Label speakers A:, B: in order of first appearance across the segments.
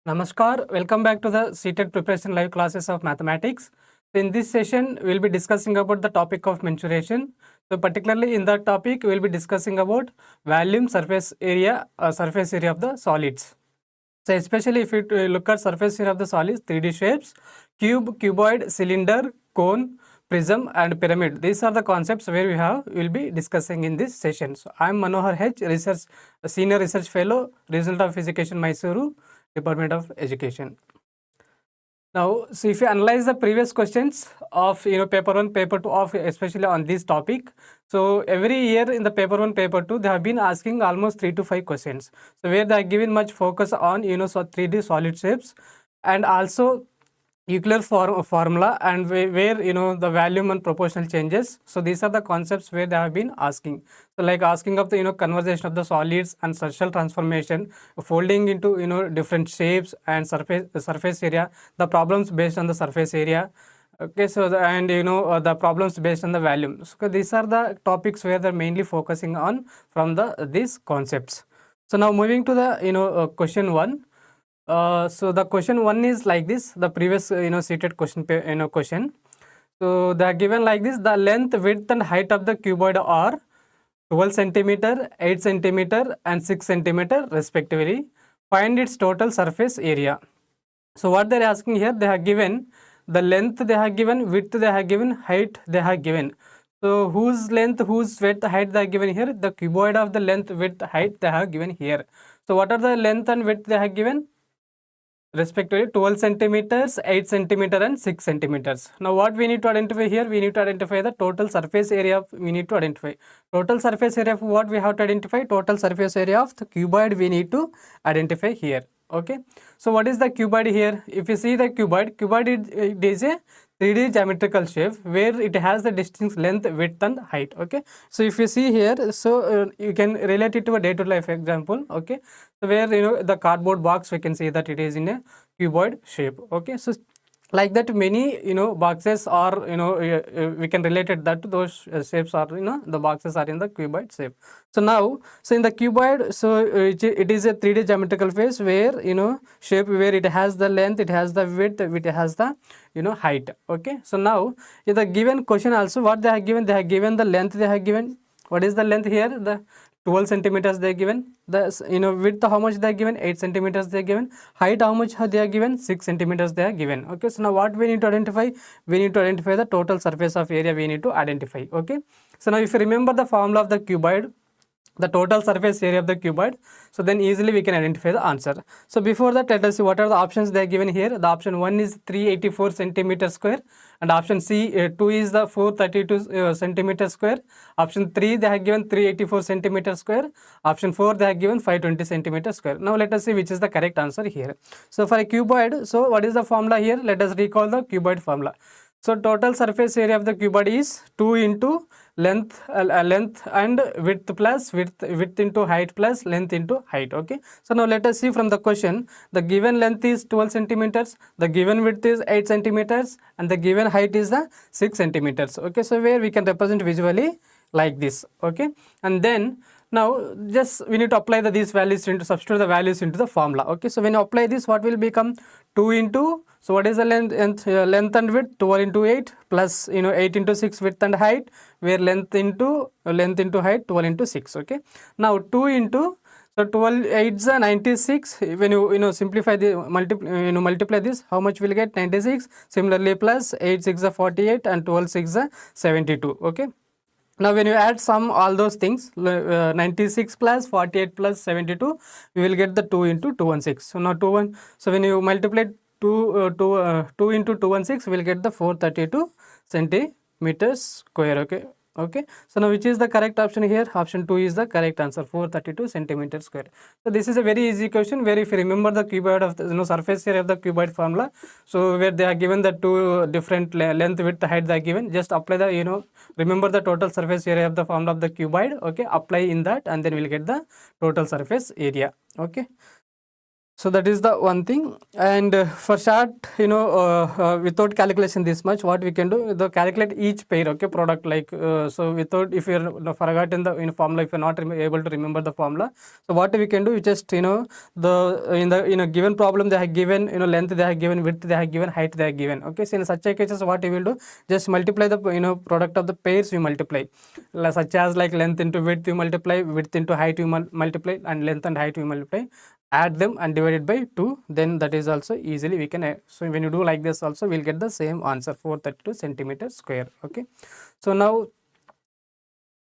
A: Namaskar, welcome back to the CTET preparation live classes of mathematics. So in this session, we'll be discussing about the topic of mensuration. So particularly in that topic, we'll be discussing about volume, surface area of the solids. So especially if you look at surface area of the solids, 3D shapes, cube, cuboid, cylinder, cone, prism and pyramid. These are the concepts where we'll be discussing in this session. So I am Manohar H, Senior Research Fellow, Result of Education, Mysuru, Department of Education. Now, so if you analyze the previous questions of paper 1, paper 2 of especially on this topic, so every year in the paper 1, paper 2, they have been asking almost 3 to 5 questions. So where they are given much focus on 3D solid shapes and also Euclid formula and where the volume and proportional changes. So these are the concepts where they have been asking. So like asking of the conversation of the solids and structural transformation, folding into different shapes and surface area, the problems based on the surface area. Okay, so the problems based on the volume. So these are the topics where they're mainly focusing on from these concepts. So now moving to the question 1. So the question 1 is like this, the previous CTET question. So they are given like this: the length, width and height of the cuboid are 12 centimeter, 8 centimeter and 6 centimeter respectively. Find its total surface area. So what they are asking here, they have given the length, they have given width, they have given height, they have given. So whose length, whose width, height they are given here? The cuboid of the length, width, height they have given here. So what are the length and width they have given? Respectively 12 centimeters, 8 centimeter and 6 centimeters. Now what we need to identify here? We need to identify the total surface area we need to identify. Total surface area of what we have to identify? Total surface area of the cuboid we need to identify here. Okay. So what is the cuboid here? If you see the cuboid it is a 3D geometrical shape where it has the distinct length, width and height. Okay. So if you see here, so you can relate it to a day-to-day life example. Okay. So where the cardboard box, we can see that it is in a cuboid shape. Okay. So like that many boxes are we can relate it that those shapes are the boxes are in the cuboid shape. So now, so in the cuboid, so it is a 3D geometrical face where shape where it has the length, it has the width, it has the height. Okay. So now in the given question also, what they have given the length, they have given. What is the length here? The 12 centimeters they are given. The width how much they are given? 8 centimeters they are given. Height how much they are given? 6 centimeters they are given. Okay. So now what we need to identify? We need to identify the total surface of area we need to identify. Okay. So now if you remember the formula of the cuboid, the total surface area of the cuboid, so then easily we can identify the answer. So before that, let us see what are the options they are given here. The option 1 is 384 centimeter square and option C 2 is the 432 centimeter square. Option 3 they have given 384 centimeter square. Option 4 they have given 520 centimeter square. Now let us see which is the correct answer here. So for a cuboid, so what is the formula here? Let us recall the cuboid formula. So total surface area of the cuboid is 2 into length and width plus width into height plus length into height. Okay. So now let us see from the question. The given length is 12 centimeters, the given width is 8 centimeters and the given height is the 6 centimeters. Okay. So where we can represent visually like this. Okay. And then now just we need to apply these values into, substitute the values into the formula. Okay. So when you apply this, what will become? 2 into, so what is the length and width? 12 into 8 plus 8 into 6 width and height, where length into height 12 into 6. Okay. Now 2 into, so 12 8 is 96. When you simplify the multiply this, how much will get? 96. Similarly plus 8 6 is 48 and 12 6 is 72. Okay. Now when you add sum all those things, 96 plus 48 plus 72, we will get the 2 into 216. So now 21. So when you multiply 2 into 216, we will get the 432 centimeters square. Okay. Okay. So now which is the correct option here? Option 2 is the correct answer, 432 centimeters square. So this is a very easy question where if you remember the cuboid of the surface area of the cuboid formula, so where they are given the two different length, width, height they are given, just apply the remember the total surface area of the formula of the cuboid. Okay. Apply in that and then we will get the total surface area. Okay. So that is the one thing. And for short, without calculation this much, what we can do, the calculate each pair, okay, product, like so without, if you're forgotten the formula, if you're not able to remember the formula, so what we can do, we just the in a given problem they have given length, they have given width, they have given height, they have given, okay. So in such a cases, what you will do, just multiply the product of the pairs, you multiply, such as like length into width you multiply, width into height you multiply, and length and height you multiply, add them and divide it by 2, then that is also easily we can so when you do like this also, we'll get the same answer, 432 centimeter square, okay. So now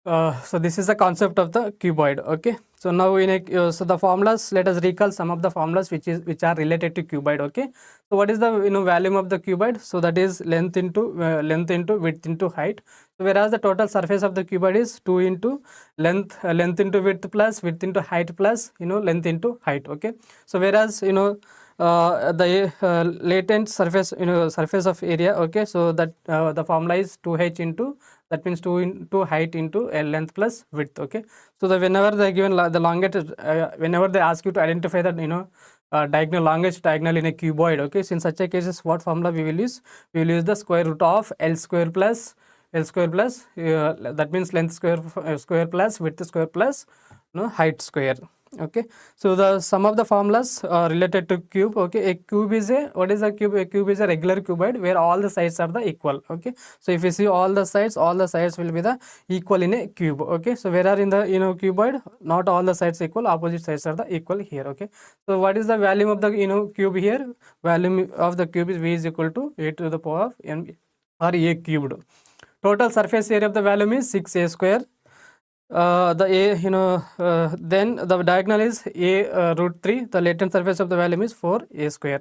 A: so this is the concept of the cuboid, okay. So now in a so the formulas, let us recall some of the formulas which are related to cuboid, okay. So what is the volume of the cuboid? So that is length into width into height. So whereas the total surface of the cuboid is 2 into length into width plus width into height plus length into height, okay. So whereas the latent surface surface of area, okay, so that the formula is 2h into, that means 2 into height into length plus width, okay. So the whenever they given the longest whenever they ask you to identify that diagonal, longest diagonal in a cuboid, okay, so in such a cases, what formula we will use? We will use the square root of L square plus that means length square plus width square plus height square, okay. So the some of the formulas related to cube, okay. A cube is a, what is a cube? A cube is a regular cuboid where all the sides are the equal, okay. So if you see all the sides will be the equal in a cube, okay. So where are in the cuboid, not all the sides equal, opposite sides are the equal here, okay. So what is the volume of the cube here? Volume of the cube is V is equal to a to the power of n or a cubed. Total surface area of the volume is 6a square. The a then the diagonal is a root 3. The latent surface of the volume is 4a square.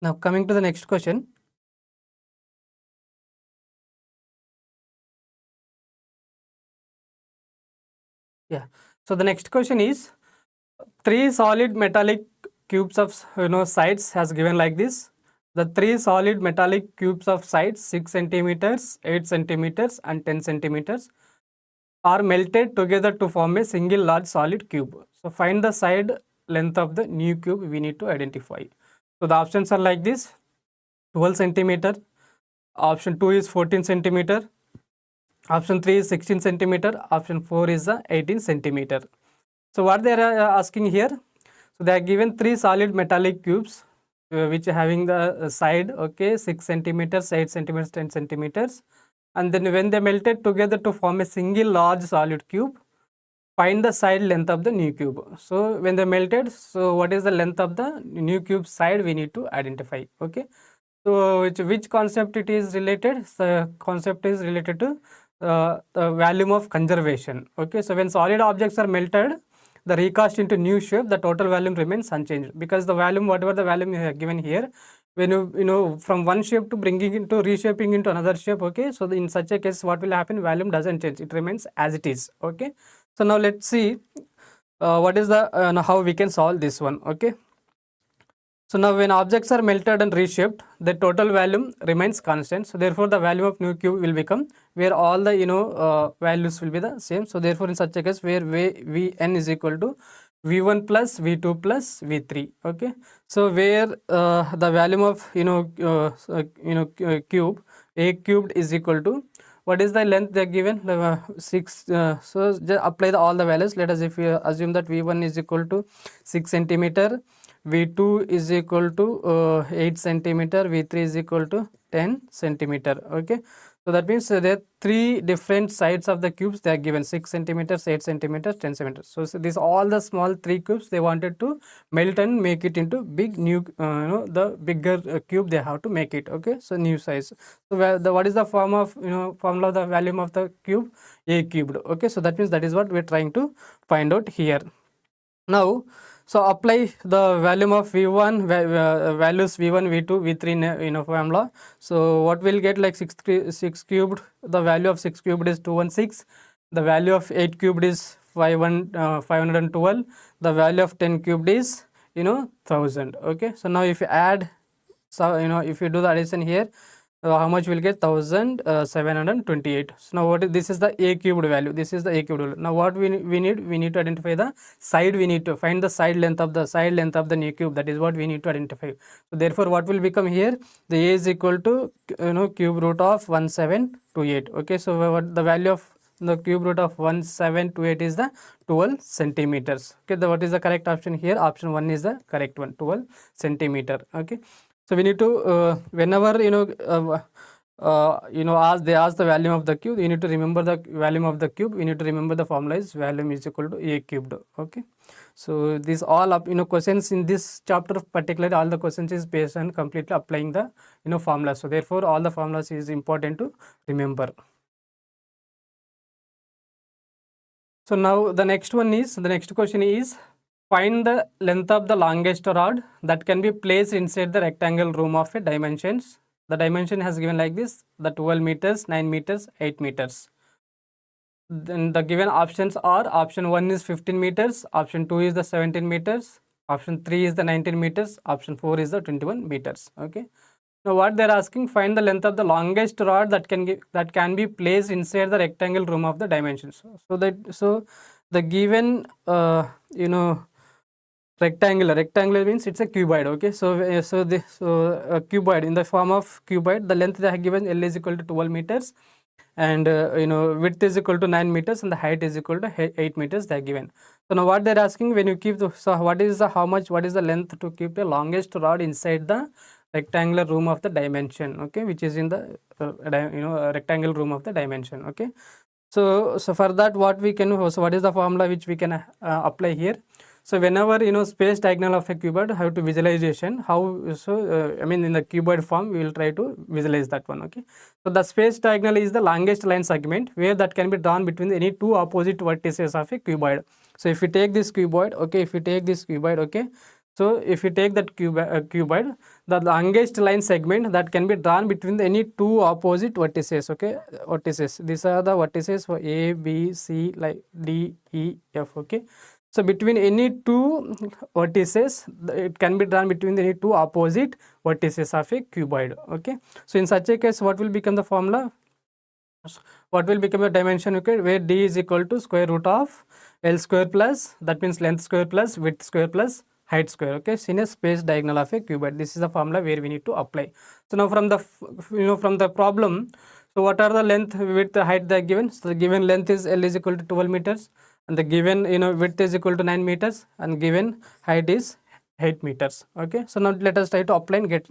A: Now coming to the next question. Yeah. So the next question is, 3 solid metallic cubes of sides has given like this. The 3 solid metallic cubes of sides 6 centimeters, 8 centimeters, and 10 centimeters are melted together to form a single large solid cube. So find the side length of the new cube we need to identify. So the options are like this: 12 centimeter, option 2 is 14 centimeter, option 3 is 16 centimeter, option 4 is 18 centimeter. So what they are asking here, so they are given 3 solid metallic cubes which are having the side, okay, 6 centimeters, 8 centimeters, 10 centimeters, and then when they melted together to form a single large solid cube, find the side length of the new cube. So when they melted, so what is the length of the new cube side we need to identify, okay. So which concept it is related? The concept is related to the volume of conservation, okay. So when solid objects are melted, the recast into new shape, the total volume remains unchanged, because the volume, whatever the volume you have given here, when you from one shape to bringing into reshaping into another shape, okay. So in such a case, what will happen? Volume doesn't change, it remains as it is, okay. So now let's see what is the how we can solve this one, okay. So now when objects are melted and reshaped, the total volume remains constant. So therefore the value of new cube will become where all the values will be the same. So therefore in such a case where Vn is equal to V1 plus V2 plus V3. Okay. So where the volume of cube A cubed is equal to, what is the length they are given? 6. So just apply all the values. Let us, if we assume that V1 is equal to 6 centimeter, V2 is equal to 8 centimeter, V3 is equal to 10 centimeter. Okay. So that means there are 3 different sides of the cubes they are given: 6 centimeters, 8 centimeters, 10 centimeters. So these all the small 3 cubes they wanted to melt and make it into big new the bigger cube they have to make it. Okay. So new size. So what is the form of formula of the volume of the cube? A cubed. Okay. So that means that is what we are trying to find out here. Now, so apply the volume of V1 values V1, V2, V3 in a formula. So what we'll get, like 6 cubed, the value of 6 cubed is 216, the value of 8 cubed is 512, the value of 10 cubed is 1000. Okay. So now if you add So if you do the addition here, how much will get? 1728. So now this is the a cubed value. This is the a cubed value. Now what we need to identify the side. We need to find the side length of the new cube. That is what we need to identify. So therefore what will become here? The a is equal to cube root of 1728. Okay, so what the value of the cube root of 1728 is the 12 centimeters. Okay, what is the correct option here? Option 1 is the correct one, 12 centimeter. Okay, so we need to whenever they ask the volume of the cube, you need to remember the volume of the cube. You need to remember the formula is volume is equal to a cubed. Okay, so these all up questions in this chapter, particularly all the questions is based on completely applying the formula. So therefore all the formulas is important to remember. So now the next question is, find the length of the longest rod that can be placed inside the rectangle room of a dimensions. The dimension has given like this: the 12 meters, 9 meters, 8 meters. Then the given options are: option 1 is 15 meters, option 2 is the 17 meters, option 3 is the 19 meters, option 4 is the 21 meters. Okay. Now what they're asking, find the length of the longest rod that can be placed inside the rectangle room of the dimensions. So the given rectangular means it's a cuboid. Okay, so cuboid, in the form of cuboid, the length they have given L is equal to 12 meters, and width is equal to 9 meters, and the height is equal to 8 meters they are given. So now what they're asking, when you keep what is the length to keep the longest rod inside the rectangular room of the dimension, okay, which is in the rectangle room of the dimension. Okay, so for that what we can do, so what is the formula which we can apply here? So whenever space diagonal of a cuboid, how to visualization, I mean in the cuboid form we will try to visualize that one. Okay, so the space diagonal is the longest line segment where that can be drawn between any two opposite vertices of a cuboid. So if we take this cuboid, okay, okay, so if you take that cuboid, the longest line segment that can be drawn between any two opposite vertices. Okay, vertices, these are the vertices for A, B, C, like D, E, F. Okay, so between any two vertices, it can be drawn between any two opposite vertices of a cuboid. Okay, so in such a case, what will become the formula? What will become the dimension? Okay, where D is equal to square root of L square plus, that means length square plus width square plus height square. Okay, in a space diagonal of a cuboid. This is the formula where we need to apply. So now from the from the problem, so what are the length, width, height they are given? So the given length is L is equal to 12 meters, and the given width is equal to 9 meters, and given height is 8 meters. Okay, so now let us try to apply and get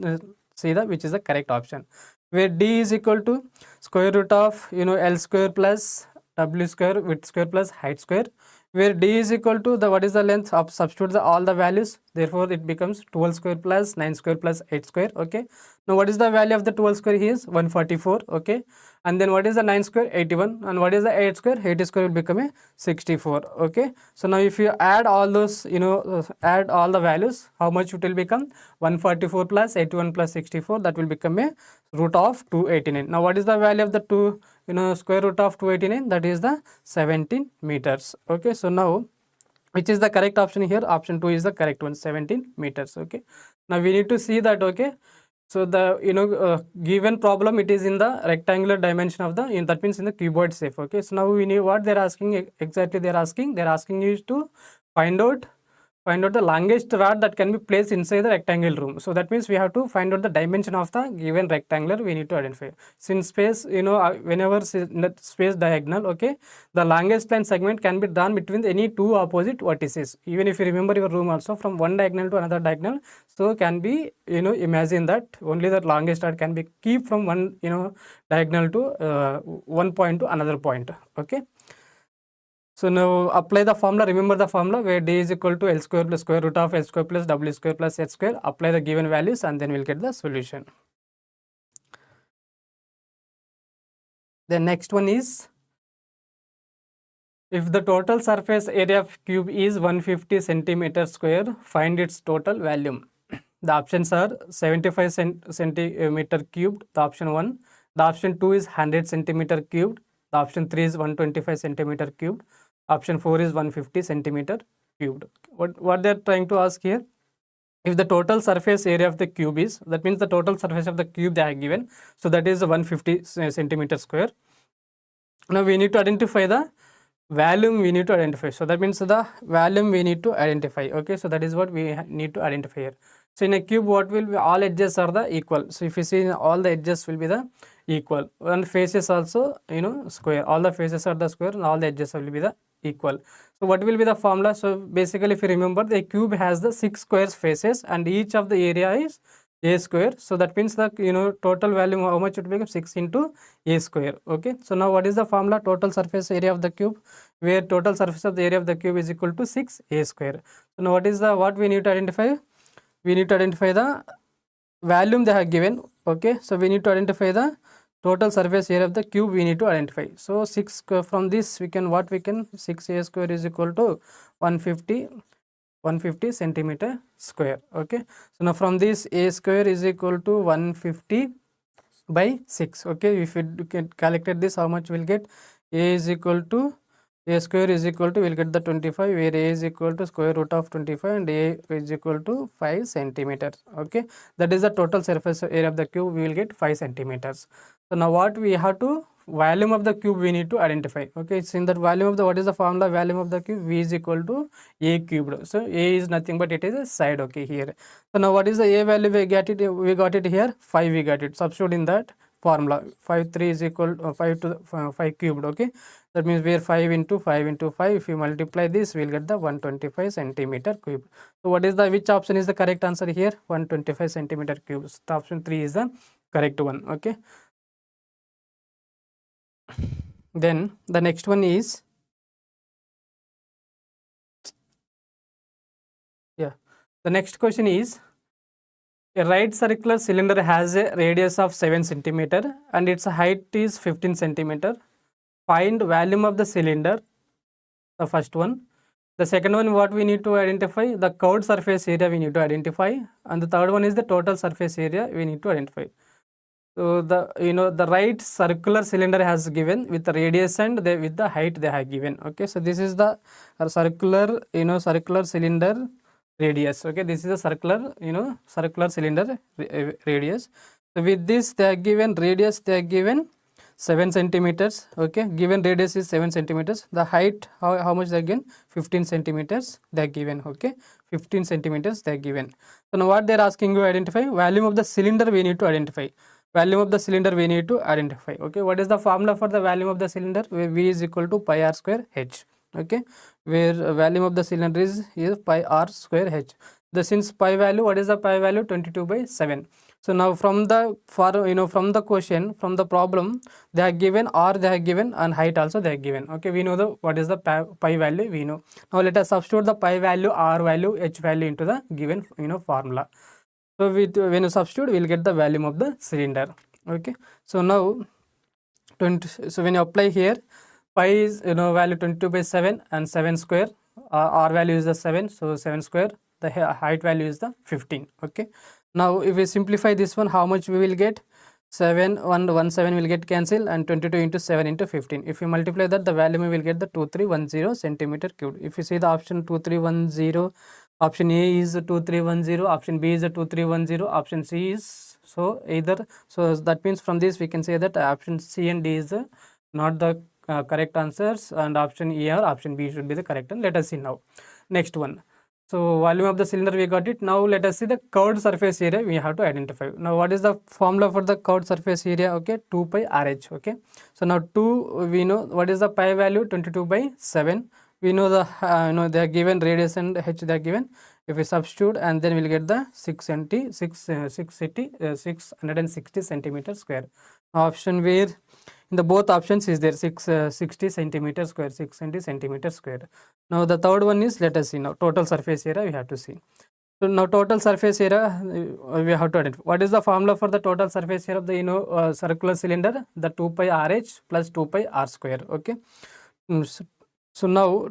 A: see the which is the correct option, where D is equal to square root of L square plus W square width square plus height square, where D is equal to the what is the length of, substitute all the values, therefore it becomes 12 square plus 9 square plus 8 square. Okay, now what is the value of the 12 square? Here is 144. Okay, and then what is the 9 square? 81, and what is the 8 square? 8 square will become a 64. Okay, so now if you add all those add all the values, how much it will become? 144 plus 81 plus 64, that will become a root of 289. Now what is the value of the square root of 289? That is the 17 meters. Okay, so now which is the correct option here? Option 2 is the correct one, 17 meters. Okay, now we need to see that. Okay, so the given problem, it is in the rectangular dimension of the that means in the cuboid shape. Okay, so now we need what they're asking exactly. They're asking you to find out the longest rod that can be placed inside the rectangle room. So that means we have to find out the dimension of the given rectangular. We need to identify. Since space, whenever in the space diagonal, okay, the longest line segment can be drawn between any two opposite vertices. Even if you remember your room also, from one diagonal to another diagonal, so can be imagine that only the longest rod can be keep from one diagonal to one point to another point. Okay. So now apply the formula, remember the formula where D is equal to L square plus square root of L square plus W square plus H square. Apply the given values and then we'll get the solution. The next one is, if the total surface area of cube is 150 centimeters square, find its total volume. The options are 75 centimeter cubed, the option 1. The option 2 is 100 centimeter cubed. The option 3 is 125 centimeter cubed. Option 4 is 150 centimeter cubed. What they're trying to ask here? if the total surface area of the cube is, that means the total surface of the cube they are given, so that is 150 centimeter square. Now we need to identify the volume, we need to identify, so that means the volume we need to identify. Okay, so that is what we need to identify here. So in a cube, what will be, all edges are the equal. So if you see, all the edges will be the equal, and faces also, you know, square, all the faces are the square and all the edges will be the equal. So what will be the formula? So basically, if you remember, the cube has the 6 squares faces and each of the area is a square. So that means the, you know, total volume, how much it will become? 6 into a square. Okay, so now what is the formula? Total surface area of the cube, where total surface of the area of the cube is equal to 6 a square. So now what is the, what we need to identify? We need to identify the volume they have given. Okay, so we need to identify the total surface area of the cube, we need to identify. So 6 from this we can, what we can, 6 a square is equal to 150 centimeter square. Okay, so now from this, a square is equal to 150 by 6. Okay, if you can calculate this, how much we'll get? A is equal to, a square is equal to, we'll get the 25, where a is equal to square root of 25 and a is equal to 5 centimeters. Okay, that is the total surface area of the cube, we will get 5 centimeters. So now what we have to, volume of the cube we need to identify. Okay, it's in that volume of the, what is the formula? Volume of the cube, v is equal to a cubed. So a is nothing but it is a side. Okay, here. So now what is the a value? We got it, we got it here, 5 we got it. Substitute in that formula, 5 3 is equal to 5 to 5 cubed. Okay, that means where 5 into 5 into 5, if you multiply this, we will get the 125 centimeter cube. So what is the, which option is the correct answer here? 125 centimeter cube. So option 3 is the correct one. Okay, then the next one is, yeah, the next question is, a right circular cylinder has a radius of 7 centimeter and its height is 15 centimeter. Find volume of the cylinder, the first one. The second one, what we need to identify? The curved surface area we need to identify, and the third one is the total surface area we need to identify. So the, you know, the right circular cylinder has given with the radius and the, with the height they have given. Okay, so this is the circular, you know, circular cylinder radius. Okay, this is a circular, you know, circular cylinder radius. So with this they are given radius, they are given 7 centimeters. Okay, given radius is 7 centimeters. The height, how much they are given? 15 centimeters they are given. Okay, 15 centimeters they are given. So now what they are asking you identify? Volume of the cylinder we need to identify. Volume of the cylinder we need to identify. Okay, what is the formula for the volume of the cylinder? Where v is equal to pi r square h. Okay, where volume of the cylinder is pi r square h. The since pi value, what is the pi value? 22 by 7. So now from the, for, you know, from the question, from the problem, they are given r, they are given, and height also they are given. Okay, we know the, what is the pi value, we know. Now let us substitute the pi value, r value, h value into the given, you know, formula. So with, when you substitute, we will get the volume of the cylinder. Okay, so now 20, so when you apply here, pi is, you know, value 22 by 7 and 7 square, r value is the 7, so 7 square, the height value is the 15. Okay, now if we simplify this one, how much we will get? 7 1 7 will get cancelled, and 22 into 7 into 15. If you multiply that, the value we will get the 2310 centimeter cubed. If you see the option 2310, option A is 2310, option B is 2310, option C is, so either, so that means from this we can say that option C and D is not the correct answers, and option E or option B should be the correct one. Let us see now. Next one. So volume of the cylinder we got it. Now let us see the curved surface area we have to identify. Now what is the formula for the curved surface area? Okay, 2 pi RH. Okay, so now 2, we know what is the pi value? 22 by 7. We know the, you know, they are given radius and h they are given. If we substitute, and then we'll get the 660 centimeter square. Option where in the both options is there 660 centimeter square, 660 centimeter square. Now the third one is, let us see now, total surface area we have to see. So now total surface area we have to identify. What is the formula for the total surface area of the, you know, circular cylinder? The 2 pi RH plus 2 pi r square. Okay, so now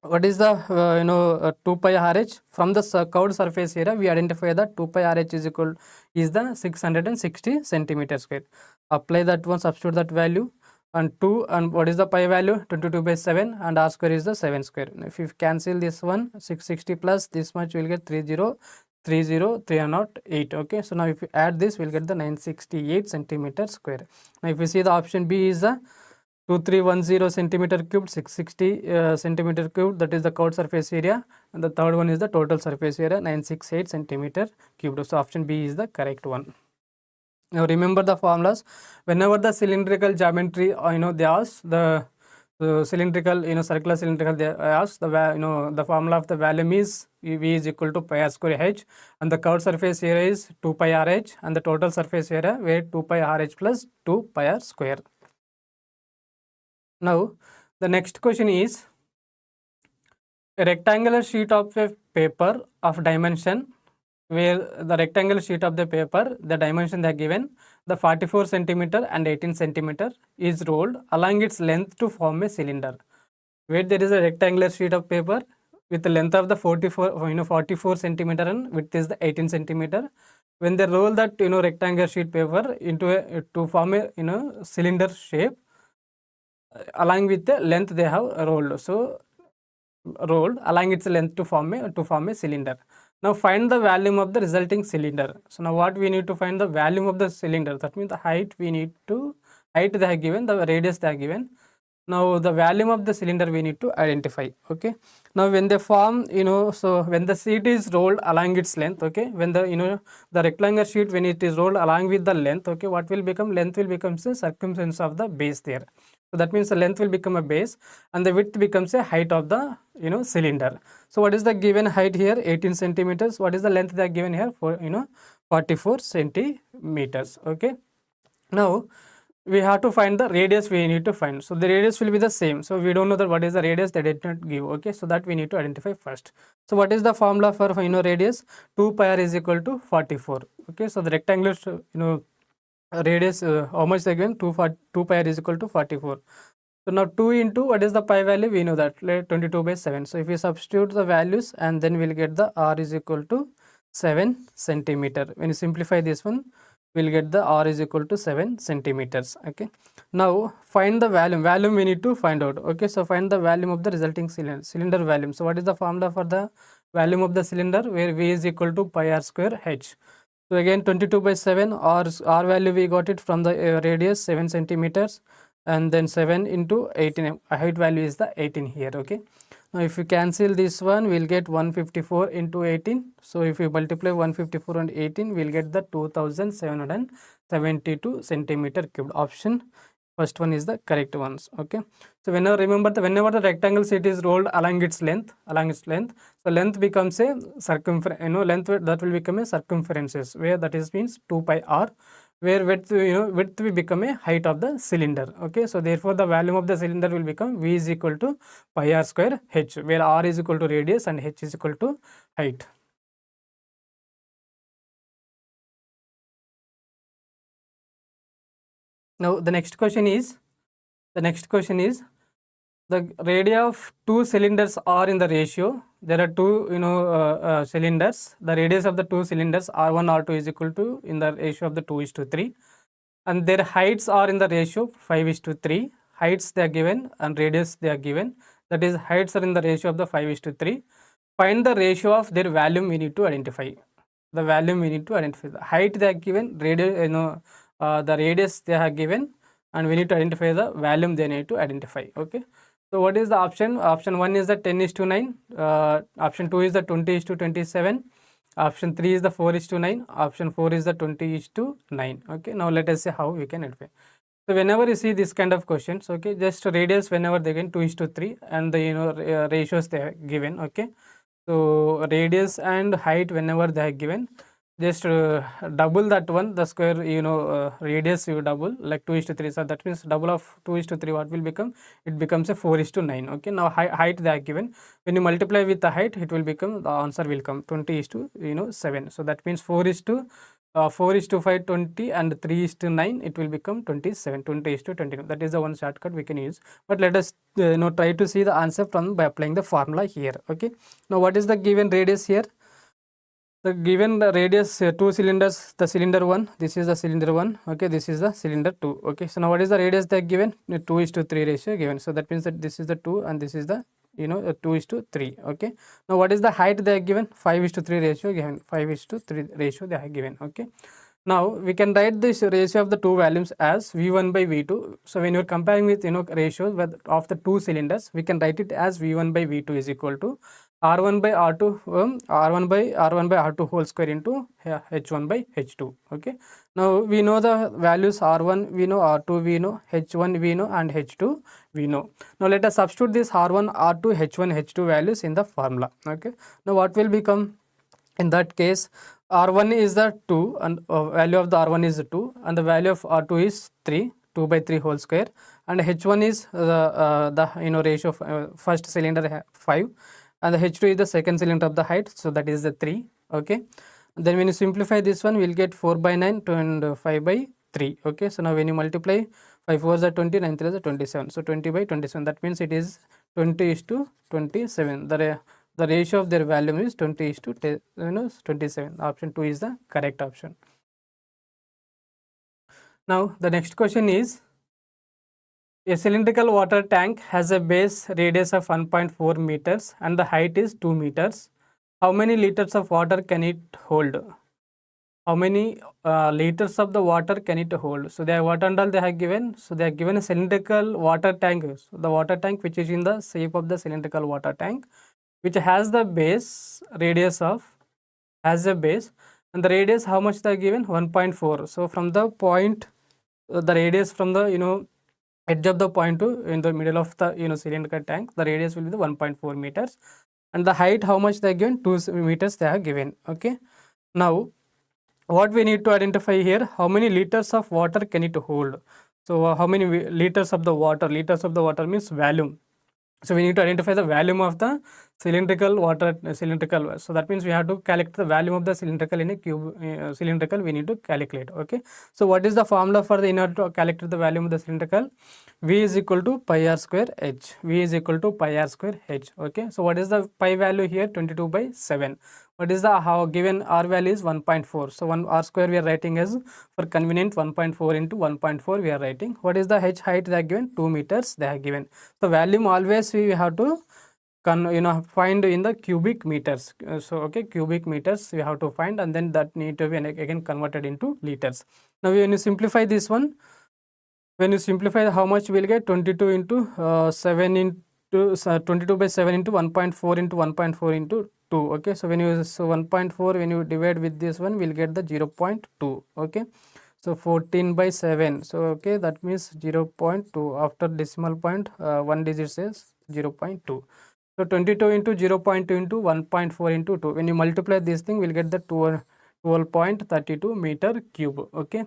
A: what is the, you know, 2 pi RH? From the curved surface area we identify that 2 pi RH is equal, is the 660 centimeter square. Apply that one, substitute that value. and 2, and what is the pi value? 22 by 7, and r square is the 7 square. If you cancel this one, 660 plus this much, we'll get 308. Okay, so now if you add this, we'll get the 968 centimeter square. Now if you see the option B is the 2310 centimeter cubed, 660 centimeter cubed, that is the curved surface area, and the third one is the total surface area, 968 centimeter cubed. So option B is the correct one. Now remember the formulas. Whenever the cylindrical geometry, they ask the cylindrical, circular cylindrical, they ask the the formula of the volume is V is equal to pi r square h, and the curved surface area is 2 pi r h, and the total surface area where 2 pi r h plus 2 pi r square. Now the next question is a rectangular sheet of a paper of dimension, where the rectangular sheet of the paper, the dimension they are given, the 44 centimeter and 18 centimeter is rolled along its length to form a cylinder. Where there is a rectangular sheet of paper with the length of the 44 centimeter and width is the 18 centimeter. When they roll that rectangular sheet paper into a to form a cylinder shape, along with the length they have rolled. So rolled along its length to form a cylinder. Now find the volume of the resulting cylinder. So now what we need to find the volume of the cylinder. That means the height height they have given, the radius they are given. Now the volume of the cylinder we need to identify. Okay. Now when they form, so when the sheet is rolled along its length, okay, when the the rectangular sheet, when it is rolled along with the length, okay, what will become? Length will become the circumference of the base there. So that means the length will become a base and the width becomes a height of the cylinder. So what is the given height here? 18 centimeters. What is the length they are given here? For 44 centimeters. Okay. Now we have to find the radius we need to find. So the radius will be the same. So we don't know that what is the radius they did not give. Okay. So that we need to identify first. So what is the formula for radius? 2 pi r is equal to 44. Okay. So the rectangular radius, how much again? 2 pi r is equal to 44. So now 2 into what is the pi value? We know that 22 by 7. So if we substitute the values, and then we'll get the r is equal to 7 centimeter. When you simplify this one, we'll get the r is equal to 7 centimeters. Okay. Now find the volume. Volume we need to find out. Okay. So find the volume of the resulting cylinder volume. So what is the formula for the volume of the cylinder? Where V is equal to pi r square h. So again 22 by 7, r value we got it from the radius 7 centimeters, and then 7 into 18, height value is the 18 here. Okay. Now if you cancel this one, we'll get 154 into 18. So if you multiply 154 and 18, we'll get the 2772 centimeter cubed. Option first one is the correct ones. Okay. So whenever the rectangle sheet is rolled along its length, so length becomes a circumference, length that will become a circumferences, where that is means 2 pi r, where width will become a height of the cylinder. Okay. So therefore the volume of the cylinder will become V is equal to pi r square h, where r is equal to radius and h is equal to height. Now the next question is the radii of two cylinders are in the ratio. There are two cylinders. The radius of the two cylinders R1 R2 is equal to in the ratio of the 2:3, and their heights are in the ratio 5:3. Heights they are given and radius they are given. That is, heights are in the ratio of the 5:3. Find the ratio of their volume we need to identify. The volume we need to identify. The height they are given, radius the radius they have given, and we need to identify the volume they need to identify. Okay. So what is the option? Option 1 is the 10:9. Option 2 is the 20:27. Option 3 is the 4:9. Option 4 is the 20:9. Okay. Now let us see how we can identify. So whenever you see this kind of questions, okay, just radius whenever they get 2:3, and the ratios they are given. Okay. So radius and height whenever they are given, just double that one, the square radius you double, like 2:3. So that means double of 2:3, what will become? It becomes a 4:9. Okay. Now height they are given. When you multiply with the height, it will become, the answer will come 20:7. So that means 4:5, 20, and 3:9, it will become 27, 20:29. That is the one shortcut we can use. But let us try to see the answer by applying the formula here. Okay. Now what is the given radius here? The given the radius, two cylinders, the cylinder 1, this is the cylinder 1, okay, this is the cylinder 2, okay. So now what is the radius they are given? 2:3 ratio given. So that means that this is the 2 and this is the 2:3, okay. Now what is the height they are given? 5:3 ratio given, 5:3 ratio they are given, okay. Now we can write this ratio of the two volumes as V1 by V2. So when you are comparing with ratios of the two cylinders, we can write it as V1 by V2 is equal to R1 by R2 R1 by R2 whole square into H1 by H2, okay. Now we know the values R1 we know, R2 we know, H1 we know, and H2 we know. Now let us substitute this R1 R2 H1 H2 values in the formula, okay. Now what will become? In that case, R1 is the 2 and value of the R1 is 2 and the value of R2 is 3, 2 by 3 whole square, and H1 is the ratio of first cylinder 5 and the H2 is the second cylinder of the height, so that is the 3, okay. Then when you simplify this one, we will get 4 by 9 and 5 by 3, okay. So now when you multiply 5 4 is 20, 9 3 is 27, so 20 by 27, that means it is 20:27. The ratio of their value is 20:27. Option 2 is the correct option. Now the next question is, a cylindrical water tank has a base radius of 1.4 meters and the height is 2 meters. How many liters of water can it hold? How many liters of the water can it hold? So what and all they have given? So they have given a cylindrical water tank. So the water tank which is in the shape of the cylindrical water tank, which has the base radius of, has a base, and the radius how much they are given? 1.4. So from the point, the radius from the edge of the point to in the middle of the cylindrical tank, the radius will be the 1.4 meters, and the height how much they are given? 2 meters they are given, okay. Now what we need to identify here, how many liters of water can it hold? So how many liters of the water? Liters of the water means volume. So we need to identify the volume of the cylindrical water, cylindrical. So that means we have to calculate the volume of the cylindrical in a cube, cylindrical we need to calculate, okay. So what is the formula for the in order to calculate the volume of the cylindrical? V is equal to pi r square h. V is equal to pi r square h, okay. So what is the pi value here? 22/7. What is the how given r value is 1.4. So 1 r square we are writing as, for convenient, 1.4 into 1.4 we are writing. What is the h height they are given? 2 meters they are given. So volume always we have to find in the cubic meters. So okay, cubic meters we have to find, and then that need to be again converted into liters. Now when you simplify this one, when you simplify, how much we will get? 22 into 7 into 22/7 into 1.4 into 1.4 into 2, okay. So when you 1.4 when you divide with this one, we'll get the 0.2, okay. So 14/7, so okay, that means 0.2 after decimal point, one digit says 0.2. So 22 into 0.2 into 1.4 into 2, when you multiply this thing, we'll get the 12.32 meter cube, okay.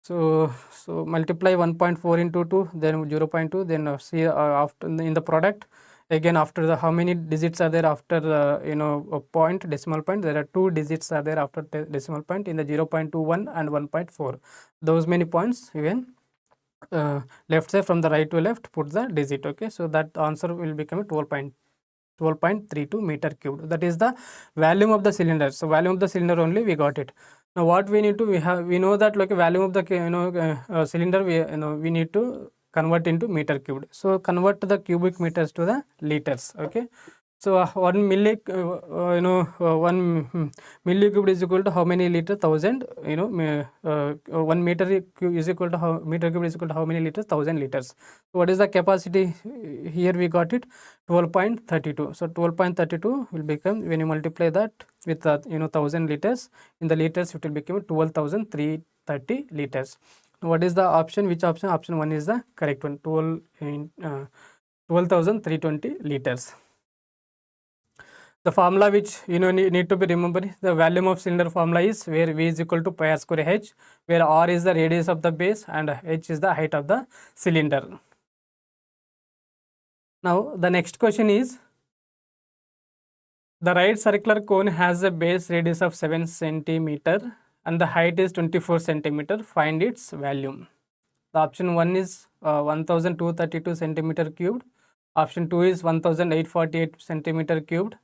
A: So multiply 1.4 into 2, then 0.2, then see after in the product again, after the how many digits are there after a point, decimal point, there are 2 digits are there after decimal point in the 0.21 and 1.4. Those many points even left side from the right to left put the digit, okay. So that answer will become 12.32 meter cubed. That is the volume of the cylinder. So volume of the cylinder only we got it. Now what we need to, we know that like a volume of the cylinder, we need to convert into meter cubed. So convert the cubic meters to the liters, okay. So 1 milli cube is equal to how many liter? 1000. 1 meter cube is equal to how many liters? 1000 liters. So what is the capacity? Here we got it 12.32. So 12.32 will become, when you multiply that with 1000 liters, in the liters it will become 12,330 liters. What is the option? Which option? Option 1 is the correct one. 12,320 liters. The formula which need to be remembered, the volume of cylinder formula is where V is equal to pi r square h, where r is the radius of the base and h is the height of the cylinder. Now the next question is, the right circular cone has a base radius of 7 cm and the height is 24 cm. Find its volume. The option 1 is 1232 cm cubed. Option 2 is 1848 cm cubed.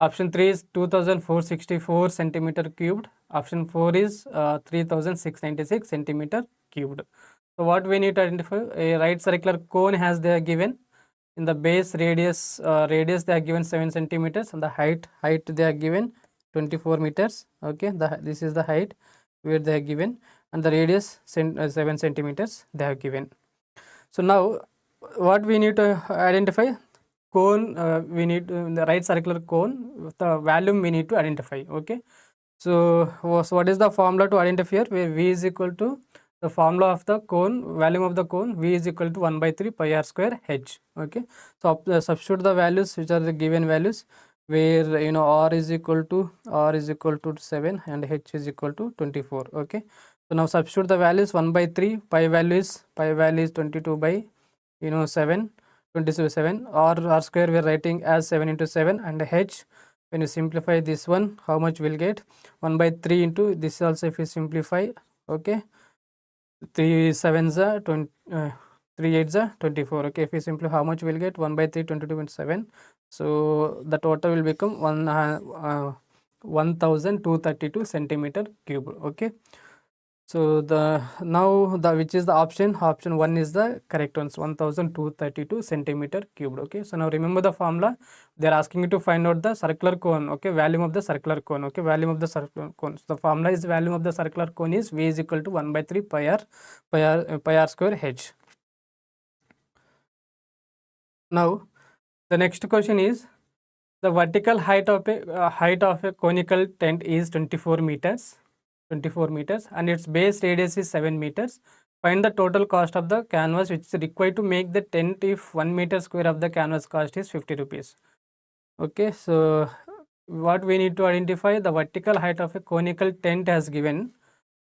A: Option 3 is 2464 centimeter cubed. Option 4 is 3696 centimeter cubed. So what we need to identify, a right circular cone has they are given. In the base radius they are given 7 centimeters, and the height they are given 24 meters. Okay, this is the height where they are given, and the radius 7 centimeters they have given. So now what we need to identify, cone, we need the right circular cone, the volume we need to identify. Okay, so what is the formula to identify here, where V is equal to the formula of the cone, volume of the cone, V is equal to 1 by 3 pi r square h. Okay, so substitute the values which are the given values, where r is equal to 7 and h is equal to 24. Okay, so now substitute the values. 1 by 3 pi value is 22 by 7, 27, r square we are writing as 7 into 7, and h, when you simplify this one, how much will get? 1 by 3 into this also, if you simplify, okay, 3 7s are 20, 3 8s are 24. Okay, if you simplify, how much will get? 1 by 3, 22.7. So the total will become 1232 centimeter cube. Okay, so which is the option 1 is the correct one. 1232 centimeter cubed. Okay, so now remember the formula. They are asking you to find out the circular cone. Okay, volume of the circular cone. Okay, volume of the circular cone. So the formula is volume of the circular cone is V is equal to 1 by 3 pi r square h. Now the next question is, the vertical height of a conical tent is 24 meters. And its base radius is 7 meters. Find the total cost of the canvas which is required to make the tent if 1 meter square of the canvas cost is 50 rupees. Okay, so what we need to identify, the vertical height of a conical tent has given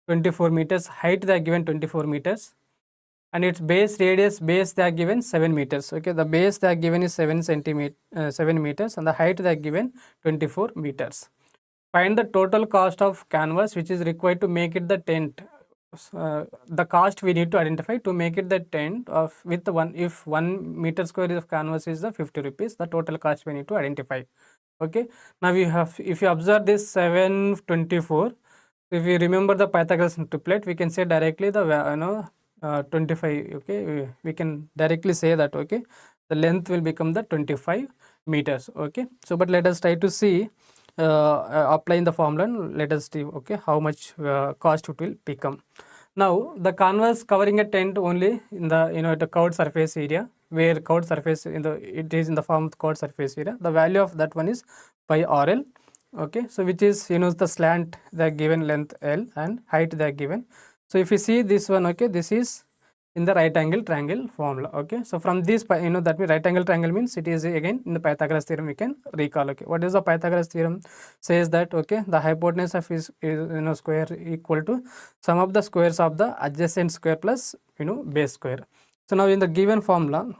A: 24 meters, height they are given 24 meters, and its base radius, they are given 7 meters. Okay, the base they are given is 7 meters, and the height they are given 24 meters. Find the total cost of canvas which is required to make it the tent. The cost we need to identify to make it the tent of with the one, if 1 meter square of canvas is the 50 rupees, the total cost we need to identify. Okay, now we have, if you observe this 724, if we remember the Pythagoras triplet, we can say directly the 25. Okay, we can directly say that. Okay, the length will become the 25 meters. Okay, so but let us try to see applying the formula, and let us see, okay, how much cost it will become. Now the canvas covering a tent only in the the curved surface area, where curved surface it is in the form of curved surface area, the value of that one is pi rl. Okay, so which is the slant they are given length L and height they are given. So if you see this one, okay, this is in the right angle triangle formula. Okay, so from this that means right angle triangle means it is again in the Pythagoras theorem we can recall. Okay, what is the Pythagoras theorem? Says that, okay, the hypotenuse of is square equal to sum of the squares of the adjacent square plus base square. So now in the given formula,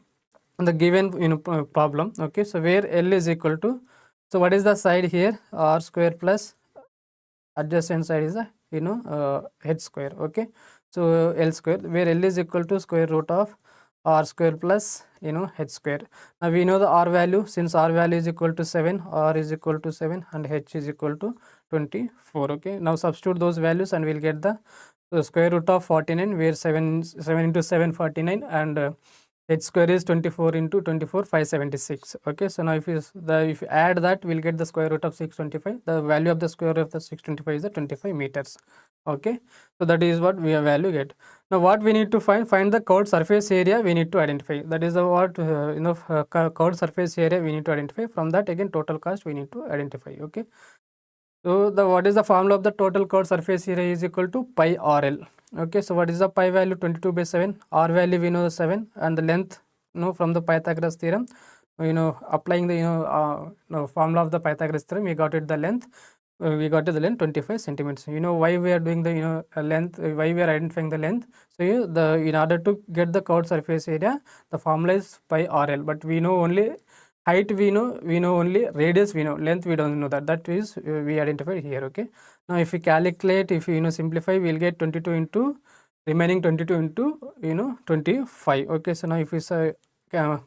A: in the given problem, okay, so where L is equal to, so what is the side here? R square plus adjacent side is a h square. Okay, so L square, where L is equal to square root of R square plus h square. Now we know the R value, since R value is equal to 7, R is equal to 7 and h is equal to 24. Okay, now substitute those values and we'll get the square root of 49, where 7 into 7 49, and h square is 24 into 24 576. Okay, so now if you add that, we'll get the square root of 625. The value of the square root of the 625 is the 25 meters. Okay, so that is what we have value get. Now what we need to find the curved surface area we need to identify. That is what curved surface area we need to identify. From that again total cost we need to identify. Okay, so what is the formula of the total curved surface area is equal to pi rl. Okay, so what is the pi value? 22 by 7. R value we know the 7, and the length from the Pythagoras theorem, applying the formula of the Pythagoras theorem, we got it the length. We got the length 25 centimeters. Why we are doing the length, why we are identifying the length. So in order to get the curved surface area, the formula is pi rl, but we know only height, we know only radius, we know length, we don't know that is we identified here. Okay, now if we calculate, if we simplify, we'll get 22 into remaining 22 into 25. Okay, so now if we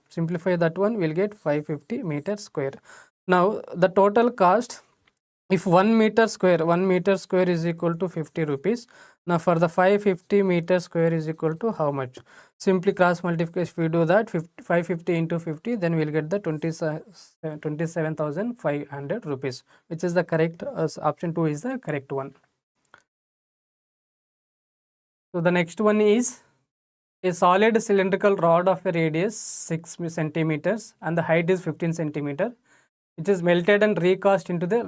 A: simplify that one, we'll get 550 meters square. Now the total cost, if 1 meter square is equal to 50 rupees. Now for the 550 meter square is equal to how much? Simply cross multiplication, if we do that 550 into 50, then we'll get the 27,500 rupees, which is the correct, option 2 is the correct one. So the next one is a solid cylindrical rod of a radius 6 centimeters and the height is 15 centimeter. It is melted and recast into the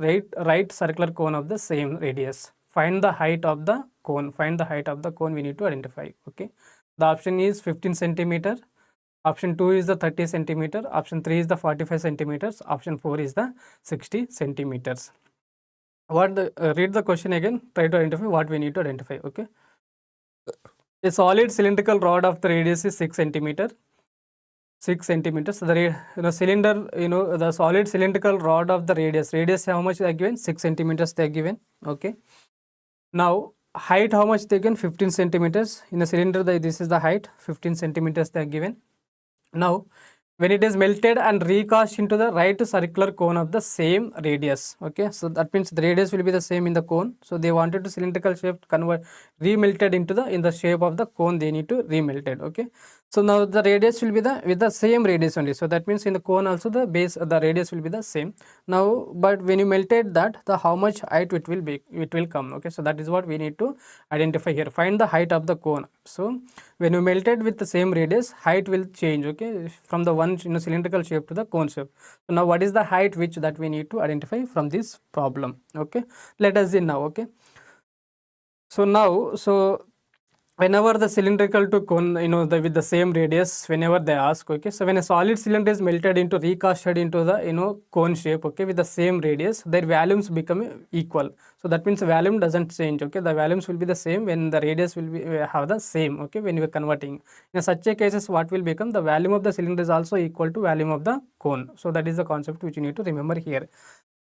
A: right circular cone of the same radius. Find the height of the cone. Find the height of the cone we need to identify. Okay. The option is 15 centimeter. Option 2 is the 30 centimeter. Option 3 is the 45 centimeters. Option 4 is the 60 centimeters. Read the question again. Try to identify what we need to identify. Okay. A solid cylindrical rod of the radius is 6 centimeter. 6 centimeters. The cylinder, the solid cylindrical rod of the radius how much they are given? 6 centimeters they are given. Okay. Now height how much they given? 15 centimeters. In the cylinder, this is the height, 15 centimeters they are given. Now when it is melted and recast into the right circular cone of the same radius. Okay, so that means the radius will be the same in the cone. So they wanted to cylindrical shape convert, remelted into the in the shape of the cone, they need to remelted. Okay, so now the radius will be with the same radius only. So that means in the cone also the base, the radius will be the same. Now but when you melted that, the how much height it will be, it will come. Okay, so that is what we need to identify here. Find the height of the cone. So when you melted with the same radius, height will change. Okay, from the one cylindrical shape to the cone shape. So now what is the height which that we need to identify from this problem? Okay, let us see now. Okay, so now whenever the cylindrical to cone, with the same radius, whenever they ask, okay, so when a solid cylinder is melted into, recasted into the cone shape, okay, with the same radius, their volumes become equal. So that means the volume doesn't change. Okay, the volumes will be the same when the radius will be have the same. Okay, when you are converting, in such a cases what will become, the volume of the cylinder is also equal to volume of the cone. So that is the concept which you need to remember here.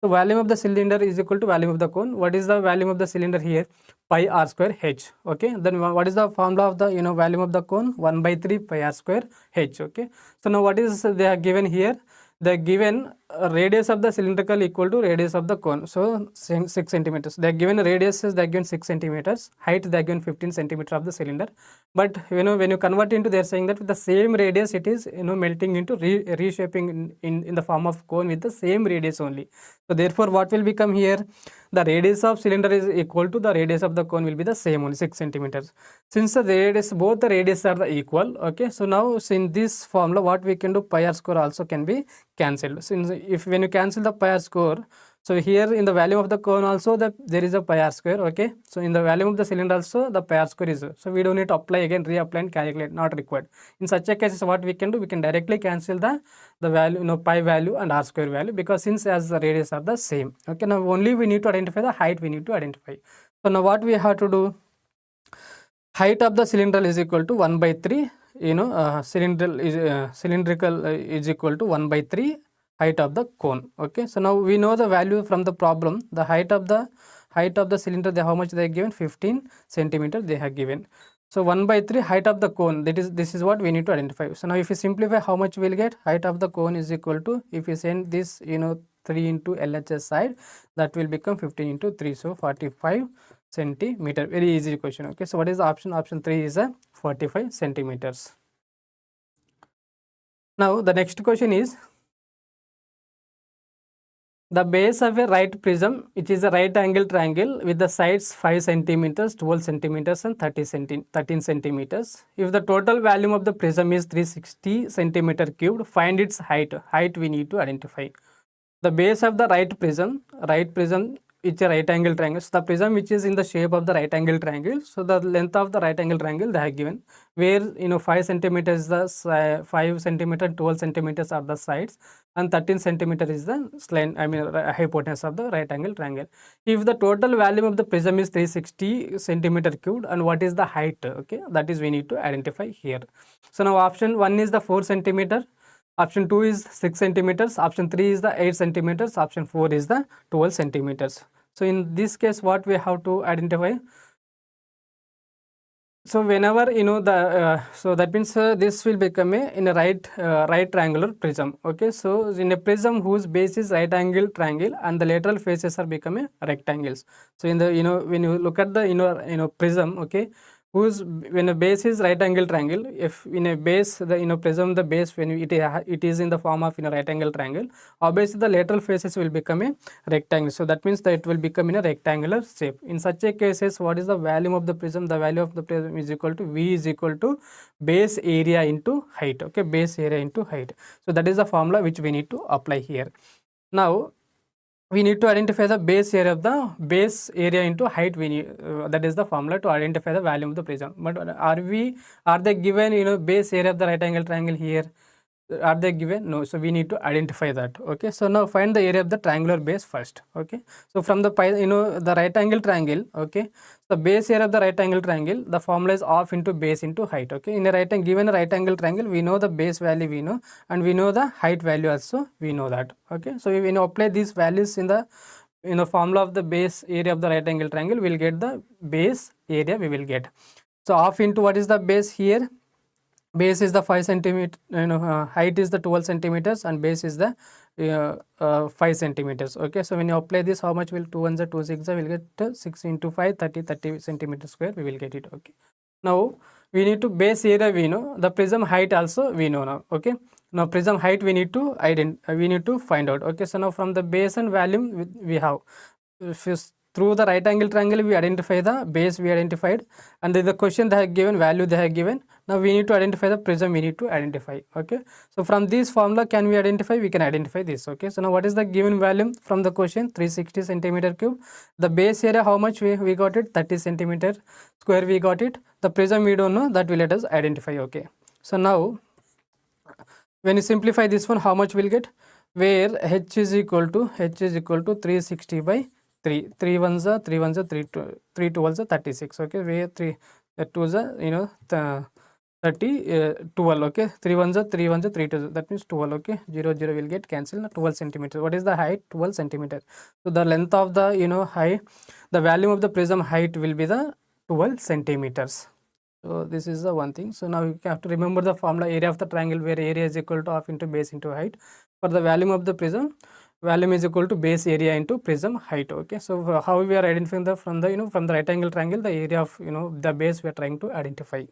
A: So volume of the cylinder is equal to volume of the cone. What is the volume of the cylinder here? Pi r square h. Okay, then what is the formula of the volume of the cone? 1 by 3 pi r square h. Okay, so now what is they are given here? They are given radius of the cylindrical equal to radius of the cone. So 6 centimeters. They are given radius is they are given 6 centimeters. Height they are given 15 centimeter of the cylinder. But when you convert into, they are saying that with the same radius it is melting into reshaping in the form of cone with the same radius only. So therefore what will become here? The radius of cylinder is equal to the radius of the cone will be the same only, 6 centimeters. Since the radius, both the radius are the equal. Okay, so now in this formula what we can do, pi r square also can be cancelled. Since if when you cancel the pi r square, so here in the value of the cone also there is a pi r square. Okay, so in the value of the cylinder also the pi r square is, so we don't need to apply again, reapply and calculate, not required. In such a case what we can do, we can directly cancel the value, pi value and r square value, because since as the radius are the same. Okay, now only we need to identify the height, we need to identify. So now what we have to do, height of the cylinder is equal to 1 by 3, cylindrical is equal to 1 by 3 height of the cone. Okay, so now we know the value from the problem. The height of the cylinder, how much they are given? 15 centimeter they have given. So 1 by 3 height of the cone, this is what we need to identify. So now if you simplify, how much we'll get? Height of the cone is equal to, if you send this 3 into LHS side, that will become 15 into 3, so 45 centimeter. Very easy question. Okay, so what is the option? Option 3 is 45 centimeters. Now the next question is, the base of a right prism, it is a right angle triangle with the sides 5 centimeters, 12 centimeters and 13 centimeters. If the total volume of the prism is 360 centimeter cubed, find its height. Height we need to identify. The base of the right prism, it's a right angle triangle. So the prism which is in the shape of the right angle triangle, so the length of the right angle triangle they have given, where 5 centimeters is the 5 centimeter, 12 centimeters are the sides, and 13 centimeter is the hypotenuse of the right angle triangle. If the total volume of the prism is 360 centimeter cubed, and what is the height? Okay, that is we need to identify here. So now option 1 is the 4 centimeter. Option 2 is 6 centimeters, option 3 is the 8 centimeters, option 4 is the 12 centimeters. So in this case what we have to identify? so whenever the so that means this will become a in a right triangular prism. Okay, so in a prism whose base is right angle triangle and the lateral faces are becoming rectangles. So in the when you look at the prism, okay, whose when a base is right angle triangle, if in a base the prism the base when it is in the form of right angle triangle, obviously the lateral faces will become a rectangle. So that means that it will become in a rectangular shape. In such a cases, what is the volume of the prism? The value of the prism is equal to V is equal to base area into height. Okay, base area into height. So that is the formula which we need to apply here. Now we need to identify the base area of the base area into height. We need that is the formula to identify the value of the prism. But are they given base area of the right angle triangle here? Are they given? No. So we need to identify that. Okay, so now find the area of the triangular base first. Okay, so from the the right angle triangle, okay, the base area of the right angle triangle, the formula is half into base into height. Okay, in a given a right angle triangle, we know the base value we know, and we know the height value also we know that. Okay, so when you apply these values in the formula of the base area of the right angle triangle, we'll get the base area we will get. So half into what is the base here? Base is the 5 centimeter, height is the 12 centimeters, and base is the 5 centimeters. Okay, so when you apply this, how much will 2 1 2 6 will get 6 into 5 30 centimeters square we will get it. Okay, now we need to base area we know, the prism height also we know now. Okay, now prism height we need to find out. Okay, so now from the base and volume we have, through the right angle triangle we identify the base we identified, and the question they have given, value they have given. Now we need to identify the prism we need to identify. Okay, so from this formula can we identify? We can identify this. Okay, so now what is the given value from the question? 360 centimeter cube. The base area how much we got it? 30 centimeter square we got it. The prism we don't know, that will let us identify. Okay, so now when you simplify this one, how much we'll get? Where h is equal to 360 by 3. 3 ones are 3 ones are 3 2 3 12s are 36. Okay, where 3 2s are 12. Okay, 3 ones are 3 ones are 3 2s, that means 12. Okay, 0 0 will get cancelled. 12 centimeters. What is the height? 12 centimeters. So the length of the height, the value of the prism height will be the 12 centimeters. So this is the one thing. So now you have to remember the formula area of the triangle, where area is equal to half into base into height. For the volume of the prism, volume is equal to base area into prism height. Okay, so how we are identifying the from the from the right angle triangle, the area of the base we are trying to identify.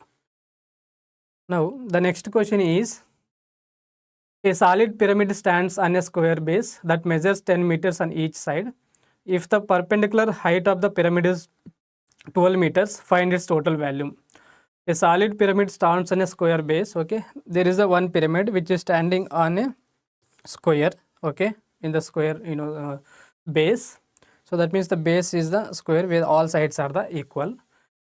A: Now the next question is, a solid pyramid stands on a square base that measures 10 meters on each side. If the perpendicular height of the pyramid is 12 meters, find its total volume. A solid pyramid stands on a square base. Okay, there is a one pyramid which is standing on a square. Okay, in the square base. So that means the base is the square where all sides are the equal,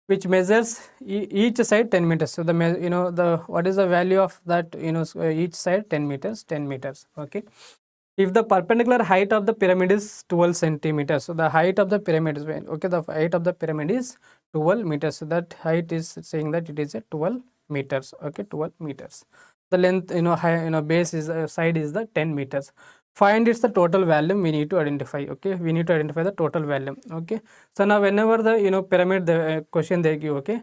A: which measures each side 10 meters. So the the what is the value of that each side? 10 meters. Okay, if the perpendicular height of the pyramid is 12 centimeters, so the height of the pyramid is the height of the pyramid is 12 meters. So that height is saying that it is a 12 meters. Okay, 12 meters. The length base is side is the 10 meters. Find its the total volume we need to identify. Okay, we need to identify the total volume. Okay, so now whenever the pyramid the question they give, okay,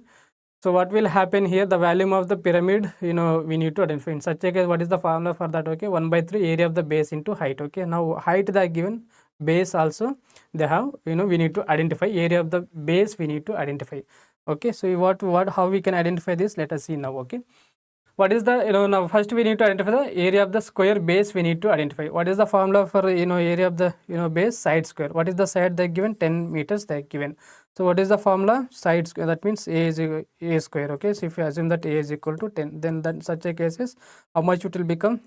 A: so what will happen here? The volume of the pyramid we need to identify. In such a case, what is the formula for that? Okay, 1 by 3 area of the base into height. Okay, now height they are given, base also they have, we need to identify area of the base we need to identify. Okay, so what how we can identify this? Let us see now. Okay, what is the now first we need to identify the area of the square base we need to identify. What is the formula for area of the base? Side square. What is the side they given? 10 meters they given. So what is the formula? Side square, that means a is a square. Okay, so if you assume that a is equal to 10, then such a cases how much it will become?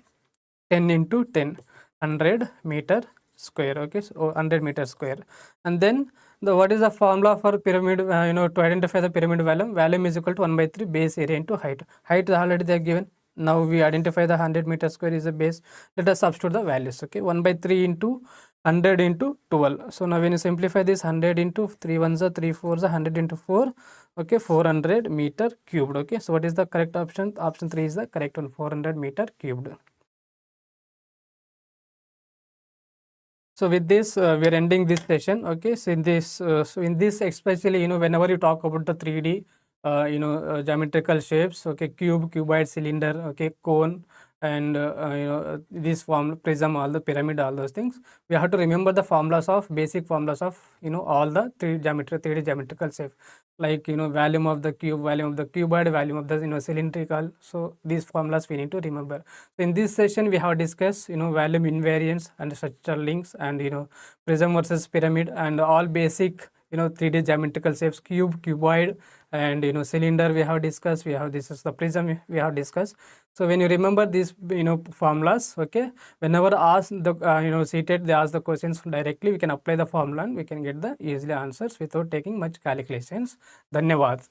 A: 10 into 10, 100 meter square. Okay, so 100 meter square. And then what is the formula for pyramid to identify the pyramid volume? Volume is equal to 1 by 3 base area into height. Height already they are given. Now we identify the 100 meter square is a base. Let us substitute the values. Okay, 1 by 3 into 100 into 12. So now when you simplify this, 100 into 3 ones are 3 fours are 100 into 4. Okay, 400 meter cubed. Okay, so what is the correct option? Option 3 is the correct one, 400 meter cubed. So with this we are ending this session. Okay, so in this especially whenever you talk about the 3D geometrical shapes, okay, cube, cuboid, cylinder, okay, cone, and this form, prism, all the pyramid, all those things. We have to remember the formulas of basic formulas of all the 3D geometrical shapes, like volume of the cube, volume of the cuboid, volume of the cylindrical. So these formulas we need to remember. So in this session we have discussed volume invariance and structural links, and prism versus pyramid, and all basic 3D geometrical shapes, cube, cuboid, and cylinder we have discussed. We have, this is the prism we have discussed. So when you remember these formulas, okay, whenever asked the CTET, they ask the questions directly, we can apply the formula and we can get the easily answers without taking much calculations. Dhanyavad.